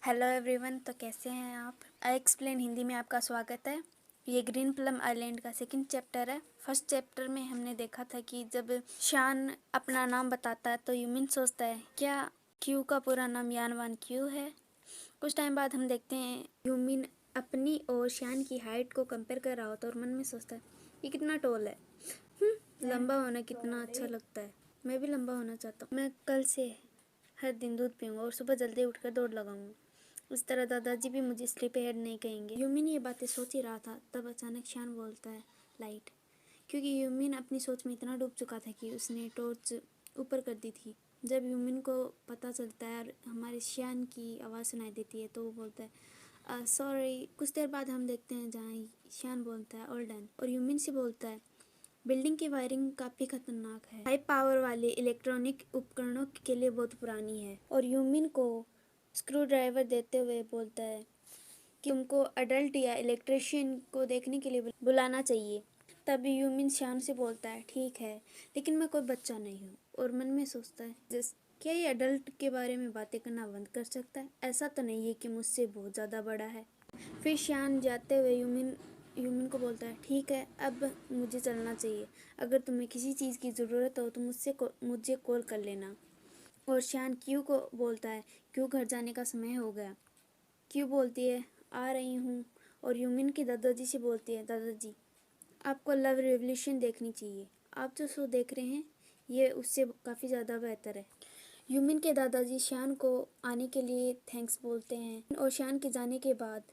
Hello everyone. तो कैसे हैं आप? आई एक्सप्लेन हिंदी में आपका स्वागत है। ये ग्रीन प्लम आइलैंड का सेकंड चैप्टर है। फर्स्ट चैप्टर में हमने देखा था कि जब शान अपना नाम बताता है तो यूमिन सोचता है क्या क्यू का पूरा नाम यान वान क्यू है। कुछ टाइम बाद हम देखते हैं यूमिन अपनी और शान की हाइट को कंपेयर कर रहा होता है और मन में सोचता है ये कितना टॉल है। लंबा होना कितना अच्छा लगता है। मैं भी लंबा होना चाहता हूँ। मैं कल से हर दिन दूध पीऊँगा और सुबह जल्दी उठकर दौड़ लगाऊंगा। इस तरह दादाजी भी मुझे स्लीप हेड नहीं कहेंगे। यूमिन ये बातें सोच ही रहा था, तब अचानक शान बोलता है लाइट, क्योंकि यूमिन अपनी सोच में इतना डूब चुका था कि उसने टॉर्च ऊपर कर दी थी। जब यूमिन को पता चलता है और हमारे शान की आवाज़ सुनाई देती है तो वो बोलता है सॉरी। कुछ देर बाद हम देखते हैं जहाँ शान बोलता है ऑल डन और यूमिन से बोलता है बिल्डिंग की वायरिंग काफ़ी खतरनाक है, हाई पावर वाले इलेक्ट्रॉनिक उपकरणों के लिए बहुत पुरानी है। और यूमिन को स्क्रू ड्राइवर देते हुए बोलता है कि उनको अडल्ट या इलेक्ट्रिशियन को देखने के लिए बुलाना चाहिए। तब यूमिन शान से बोलता है ठीक है, लेकिन मैं कोई बच्चा नहीं हूँ। और मन में सोचता है क्या ये अडल्ट के बारे में बातें करना बंद कर सकता है? ऐसा तो नहीं है कि मुझसे बहुत ज़्यादा बड़ा है। फिर शान जाते हुए यूमिन को बोलता है ठीक है, अब मुझे चलना चाहिए। अगर तुम्हें किसी चीज़ की ज़रूरत हो तो मुझे कॉल कर लेना। और शान क्यू को बोलता है क्यू घर जाने का समय हो गया। क्यू बोलती है आ रही हूँ। और यूमिन की दादाजी से बोलती है दादाजी आपको लव रेवोल्यूशन देखनी चाहिए। आप जो शो देख रहे हैं ये उससे काफ़ी ज़्यादा बेहतर है। यूमिन के दादाजी शान को आने के लिए थैंक्स बोलते हैं और शान के जाने के बाद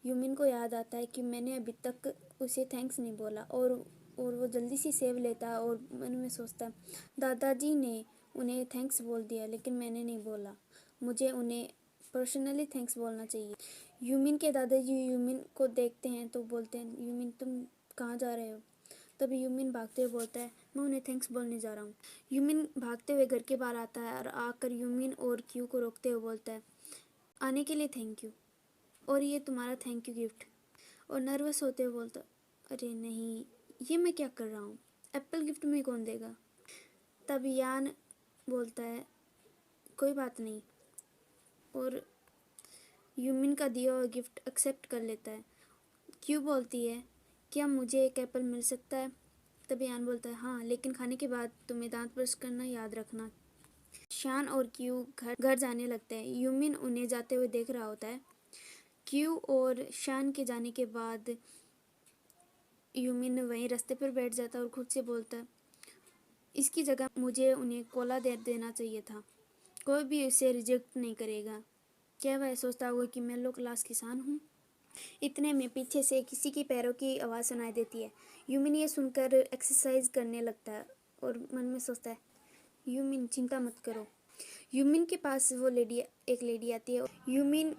यूमिन को याद आता है कि मैंने अभी तक उसे थैंक्स नहीं बोला और वो जल्दी से सेव लेता है और मन में सोचता है दादाजी ने उन्हें थैंक्स बोल दिया लेकिन मैंने नहीं बोला, मुझे उन्हें पर्सनली थैंक्स बोलना चाहिए। यूमिन के दादाजी यूमिन को देखते हैं तो बोलते हैं यूमिन तुम कहाँ जा रहे हो? तभी यूमिन भागते हुए बोलता है मैं उन्हें थैंक्स बोलने जा रहा हूँ। यूमिन भागते हुए घर के बाहर आता है और आकर यूमिन और क्यू को रोकते हुए बोलता है आने के लिए थैंक यू और ये तुम्हारा थैंक यू गिफ्ट। और नर्वस होते हुए बोलता अरे नहीं, ये मैं क्या कर रहा हूँ? एप्पल गिफ्ट में कौन देगा? तब यान बोलता है कोई बात नहीं और यूमिन का दिया हुआ गिफ्ट एक्सेप्ट कर लेता है। क्यू बोलती है क्या मुझे एक एप्पल मिल सकता है? तब यान बोलता है हाँ, लेकिन खाने के बाद तुम्हें दांत ब्रश करना याद रखना। शान और क्यू घर जाने लगते हैं। यूमिन उन्हें जाते हुए देख रहा होता है। क्यू और शान के जाने के बाद यूमिन वहीं रास्ते पर बैठ जाता है और खुद से बोलता है इसकी जगह मुझे उन्हें कोला दे देना चाहिए था, कोई भी उसे रिजेक्ट नहीं करेगा। क्या वह सोचता होगा कि मैं लो क्लास किसान हूँ? इतने में पीछे से किसी की पैरों की आवाज़ सुनाई देती है। यूमिन ये सुनकर एक्सरसाइज करने लगता है और मन में सोचता है यूमिन चिंता मत करो। यूमिन के पास एक लेडी आती है। यूमिन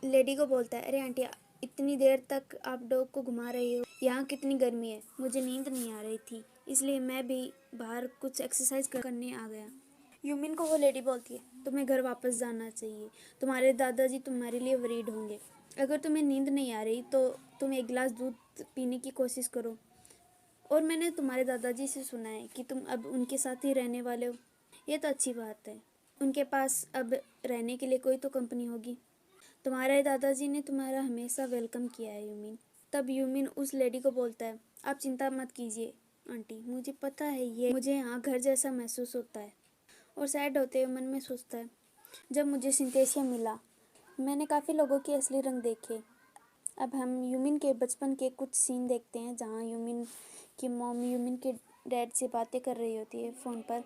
लेडी को बोलता है अरे आंटी, इतनी देर तक आप डॉग को घुमा रही हो, यहाँ कितनी गर्मी है, मुझे नींद नहीं आ रही थी इसलिए मैं भी बाहर कुछ एक्सरसाइज करने आ गया। यूमिन को वो लेडी बोलती है तुम्हें घर वापस जाना चाहिए, तुम्हारे दादाजी तुम्हारे लिए वरीड होंगे। अगर तुम्हें नींद नहीं आ रही तो तुम एक गिलास दूध पीने की कोशिश करो। और मैंने तुम्हारे दादाजी से सुना है कि तुम अब उनके साथ ही रहने वाले हो, ये तो अच्छी बात है। उनके पास अब रहने के लिए कोई तो कंपनी होगी। तुम्हारे दादाजी ने तुम्हारा हमेशा वेलकम किया है यूमिन। तब यूमिन उस लेडी को बोलता है आप चिंता मत कीजिए आंटी, मुझे पता है ये मुझे यहाँ घर जैसा महसूस होता है। और सैड होते हुए मन में सोचता है जब मुझे सिंथेसिया मिला मैंने काफ़ी लोगों के असली रंग देखे। अब हम यूमिन के बचपन के कुछ सीन देखते हैं जहाँ यूमिन की मॉम यूमिन के डैड से बातें कर रही होती है फ़ोन पर,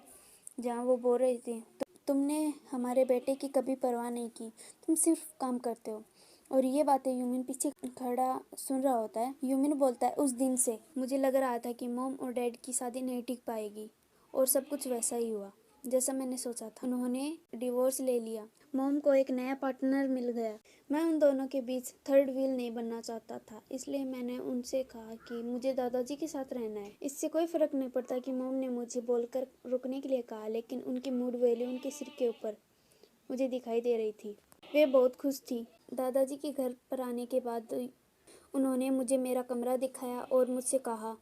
जहाँ वो बोल रही थी तुमने हमारे बेटे की कभी परवाह नहीं की, तुम सिर्फ काम करते हो। और ये बातें यूमिन पीछे खड़ा सुन रहा होता है। यूमिन बोलता है उस दिन से मुझे लग रहा था कि मॉम और डैड की शादी नहीं टिक पाएगी और सब कुछ वैसा ही हुआ जैसा मैंने सोचा था। उन्होंने डिवोर्स ले लिया, मॉम को एक नया पार्टनर मिल गया। मैं उन दोनों के बीच थर्ड व्हील नहीं बनना चाहता था, इसलिए मैंने उनसे कहा कि मुझे दादाजी के साथ रहना है। इससे कोई फ़र्क नहीं पड़ता कि मॉम ने मुझे बोलकर रुकने के लिए कहा, लेकिन उनकी मूड वैल्यू उनके सिर के ऊपर मुझे दिखाई दे रही थी। वे बहुत खुश थी। दादाजी के घर पर आने के बाद उन्होंने मुझे मेरा कमरा दिखाया और मुझसे कहा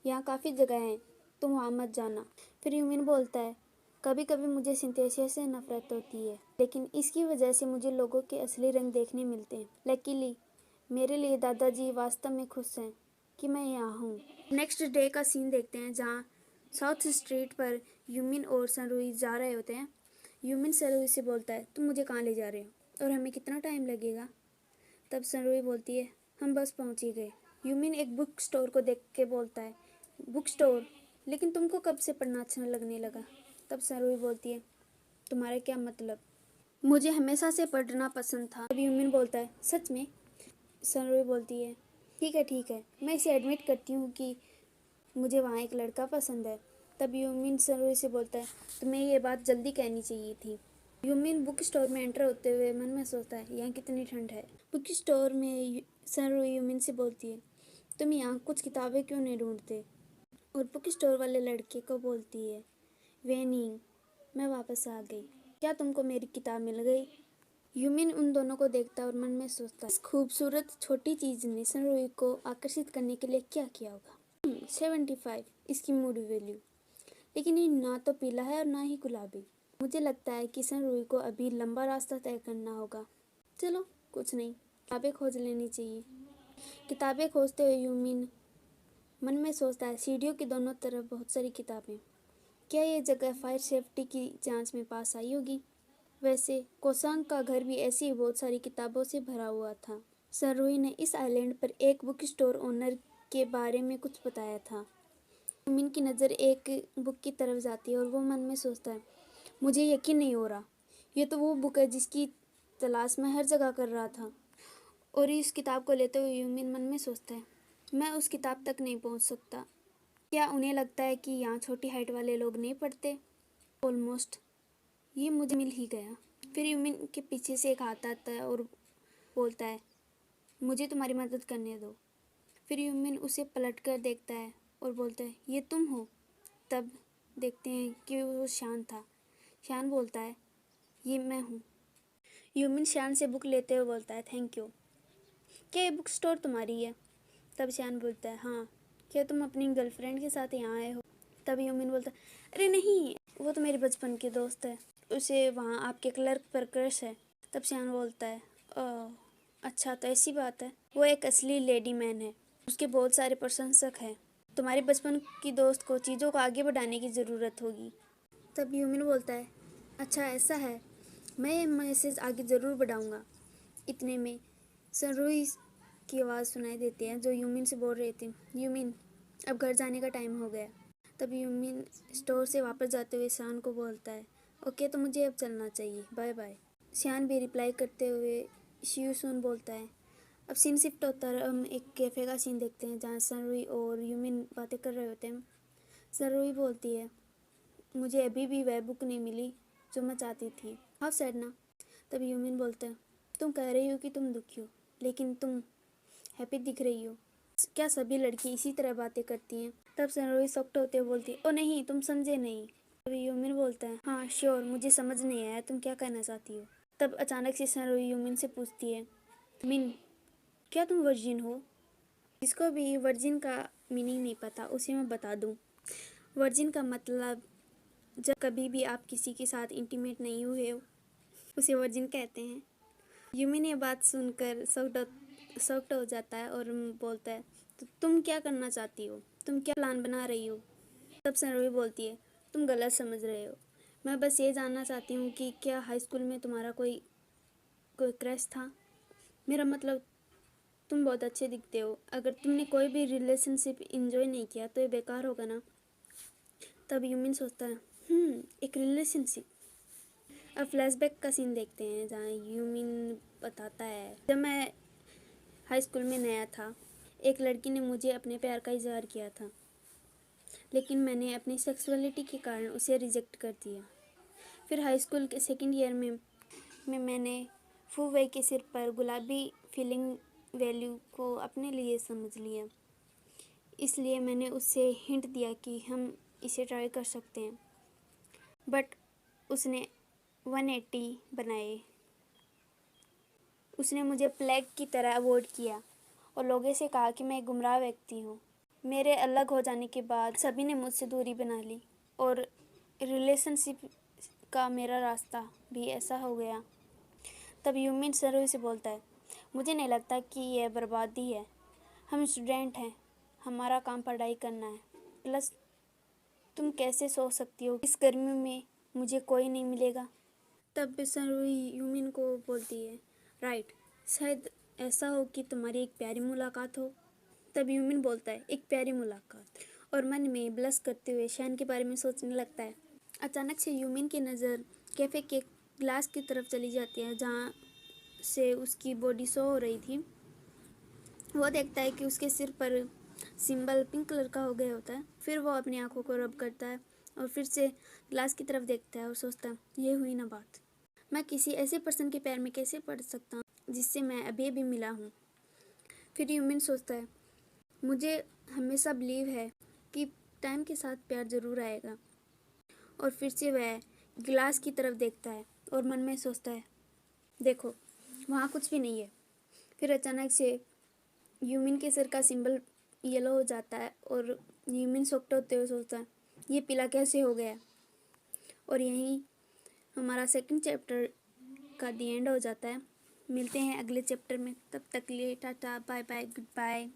यहाँ काफ़ी जगह हैं, तुम वहाँ मत जाना। फिर यूमिन बोलता है कभी कभी मुझे सिंथेसिया से नफरत होती है, लेकिन इसकी वजह से मुझे लोगों के असली रंग देखने मिलते हैं। लकीली मेरे लिए दादाजी वास्तव में खुश हैं कि मैं यहाँ हूँ। नेक्स्ट डे का सीन देखते हैं, जहाँ साउथ स्ट्रीट पर यूमिन और सनरुई जा रहे होते हैं। यूमिन सनरुई से बोलता है, तुम मुझे कहाँ ले जा रहे हो और हमें कितना टाइम लगेगा? तब सनरुई बोलती है, हम बस पहुँच ही गए। यूमिन एक बुक स्टोर को देख के बोलता है, बुक स्टोर? लेकिन तुमको कब से पढ़ना अच्छा लगने लगा? तब सनरुई बोलती है, तुम्हारा क्या मतलब? मुझे हमेशा से पढ़ना पसंद था। तब यूमिन बोलता है, सच में? सनरुई बोलती है, ठीक है, मैं इसे एडमिट करती हूँ कि मुझे वहाँ एक लड़का पसंद है। तब यूमिन सनरुई से बोलता है, तुम्हें ये बात जल्दी कहनी चाहिए थी। यूमिन बुक स्टोर में एंटर होते हुए मन में सोचता है, यहाँ कितनी ठंड है। बुक स्टोर में सनरुई यूमिन से बोलती है, तुम यहाँ कुछ किताबें क्यों नहीं ढूंढते? और बुक स्टोर वाले लड़के को बोलती है, वेनिंग, मैं वापस आ गई। क्या तुमको मेरी किताब मिल गई? यूमिन उन दोनों को देखता है और मन में सोचता है, इस खूबसूरत छोटी चीज़ ने सनरुई को आकर्षित करने के लिए क्या किया होगा? 75 इसकी मूड वैल्यू, लेकिन ये ना तो पीला है और ना ही गुलाबी। मुझे लगता है कि सनरुई को अभी लंबा रास्ता तय करना होगा। चलो कुछ नहीं, किताबें खोज लेनी चाहिए। किताबें खोजते हुए यूमिन मन में सोचता है, सीढ़ियों की दोनों तरफ बहुत सारी किताबें। क्या ये जगह फायर सेफ्टी की जांच में पास आई होगी? वैसे कोसांग का घर भी ऐसी बहुत सारी किताबों से भरा हुआ था। सनरुई ने इस आइलैंड पर एक बुक स्टोर ओनर के बारे में कुछ बताया था। यूमिन की नज़र एक बुक की तरफ जाती है और वो मन में सोचता है, मुझे यकीन नहीं हो रहा, ये तो वो बुक है जिसकी तलाश मैं हर जगह कर रहा था। और इस किताब को लेते हुए यूमिन मन में सोचता है, मैं उस किताब तक नहीं पहुंच सकता। क्या उन्हें लगता है कि यहाँ छोटी हाइट वाले लोग नहीं पढ़ते? ऑलमोस्ट ये मुझे मिल ही गया। फिर यूमिन के पीछे से एक हाथ आता है और बोलता है, मुझे तुम्हारी मदद करने दो। फिर यूमिन उसे पलट कर देखता है और बोलता है, ये तुम हो? तब देखते हैं कि वो शान था। शान बोलता है, ये मैं हूँ। यूमिन शान से बुक लेते हुए बोलता है, थैंक यू। क्या ये बुक स्टोर तुम्हारी है? तब शान बोलता है, हाँ। क्या तुम अपनी गर्लफ्रेंड के साथ यहाँ आए हो? तब यूमिन बोलता है, अरे नहीं, वो तो मेरी बचपन की दोस्त है, उसे वहाँ आपके क्लर्क पर क्रश है। तब शान बोलता है, ओह अच्छा, तो ऐसी बात है। वो एक असली लेडी मैन है, उसके बहुत सारे प्रशंसक हैं। तुम्हारी बचपन की दोस्त को चीज़ों को आगे बढ़ाने की ज़रूरत होगी। तब यूमिन बोलता है, अच्छा ऐसा है, मैं ये मैसेज आगे ज़रूर बढ़ाऊँगा। इतने में सनरुई की आवाज़ सुनाई देती है, जो यूमिन से बोल रहे थे, यूमिन अब घर जाने का टाइम हो गया। तब यूमिन स्टोर से वापस जाते हुए शान को बोलता है, ओके तो मुझे अब चलना चाहिए, बाय बाय। शान भी रिप्लाई करते हुए शी यू सून बोलता है। अब सीन शिफ्ट होता है, हम एक कैफ़े का सीन देखते हैं जहाँ सनरुई और यूमिन बातें कर रहे होते हैं। सनरुई बोलती है, मुझे अभी भी वह बुक नहीं मिली जो मैं चाहती थी। हाउ सैड ना। तब यूमिन बोलता है, तुम कह रही हो कि तुम दुखी हो, लेकिन तुम हैप्पी दिख रही हो। क्या सभी लड़की इसी तरह बातें करती हैं? तब सनरुई सॉफ्ट होते हुए बोलती है, ओ नहीं, तुम समझे नहीं। तब यूमिन बोलता है, हाँ श्योर, मुझे समझ नहीं आया तुम क्या कहना चाहती हो। तब अचानक से सनरुई यूमिन से पूछती है, मिन, क्या तुम वर्जिन हो? जिसको भी वर्जिन का मीनिंग नहीं पता उसे मैं बता दूं। वर्जिन का मतलब जब कभी भी आप किसी के साथ इंटीमेट नहीं हुए हो, उसे वर्जिन कहते हैं। यूमिन ये बात सुनकर सॉफ्ट हो जाता है और बोलता है, तो तुम क्या करना चाहती हो? तुम क्या प्लान बना रही हो? तब सनरुई बोलती है, तुम गलत समझ रहे हो। मैं बस ये जानना चाहती हूँ कि क्या हाई स्कूल में तुम्हारा कोई क्रश था? मेरा मतलब, तुम बहुत अच्छे दिखते हो। अगर तुमने कोई भी रिलेशनशिप इंजॉय नहीं किया तो ये बेकार होगा ना। तब यूमिन सोचता है, एक रिलेशनशिप। अब फ्लैशबैक का सीन देखते हैं जहाँ यूमिन बताता है, जब मैं हाई स्कूल में नया था, एक लड़की ने मुझे अपने प्यार का इजहार किया था, लेकिन मैंने अपनी सेक्सुअलिटी के कारण उसे रिजेक्ट कर दिया। फिर हाई स्कूल के सेकेंड ईयर में मैंने फू वई के सिर पर गुलाबी फीलिंग वैल्यू को अपने लिए समझ लिया, इसलिए मैंने उससे हिंट दिया कि हम इसे ट्राई कर सकते हैं, बट उसने 180 बनाए। उसने मुझे प्लेग की तरह अवॉइड किया और लोगों से कहा कि मैं एक गुमराह व्यक्ति हूँ। मेरे अलग हो जाने के बाद सभी ने मुझसे दूरी बना ली और रिलेशनशिप का मेरा रास्ता भी ऐसा हो गया। तब यूमिन सरोही से बोलता है, मुझे नहीं लगता कि यह बर्बादी है। हम स्टूडेंट हैं, हमारा काम पढ़ाई करना है। प्लस तुम कैसे सोच सकती हो इस गर्मी में मुझे कोई नहीं मिलेगा। तब सरोही यूमिन को बोलती है, राइट, शायद ऐसा हो कि तुम्हारी एक प्यारी मुलाकात हो। तब यूमिन बोलता है, एक प्यारी मुलाकात, और मन में ब्लश करते हुए शान के बारे में सोचने लगता है। अचानक से यूमिन की नज़र कैफ़े के ग्लास की तरफ चली जाती है जहाँ से उसकी बॉडी शो हो रही थी। वो देखता है कि उसके सिर पर सिंबल पिंक कलर का हो गया होता है। फिर वो अपनी आंखों को रब करता है और फिर से ग्लास की तरफ देखता है और सोचता है, ये हुई ना बात। मैं किसी ऐसे पर्सन के प्यार में कैसे पड़ सकता हूँ जिससे मैं अभी भी मिला हूँ। फिर यूमिन सोचता है, मुझे हमेशा बिलीव है कि टाइम के साथ प्यार ज़रूर आएगा। और फिर से वह गिलास की तरफ देखता है और मन में सोचता है, देखो वहाँ कुछ भी नहीं है। फिर अचानक से यूमिन के सिर का सिंबल येलो हो जाता है और यूमिन शॉक्ड होते हुए सोचता है, ये पीला कैसे हो गया। और यहीं हमारा सेकंड चैप्टर का दी एंड हो जाता है। मिलते हैं अगले चैप्टर में, तब तक के लिए tata bye bye good bye.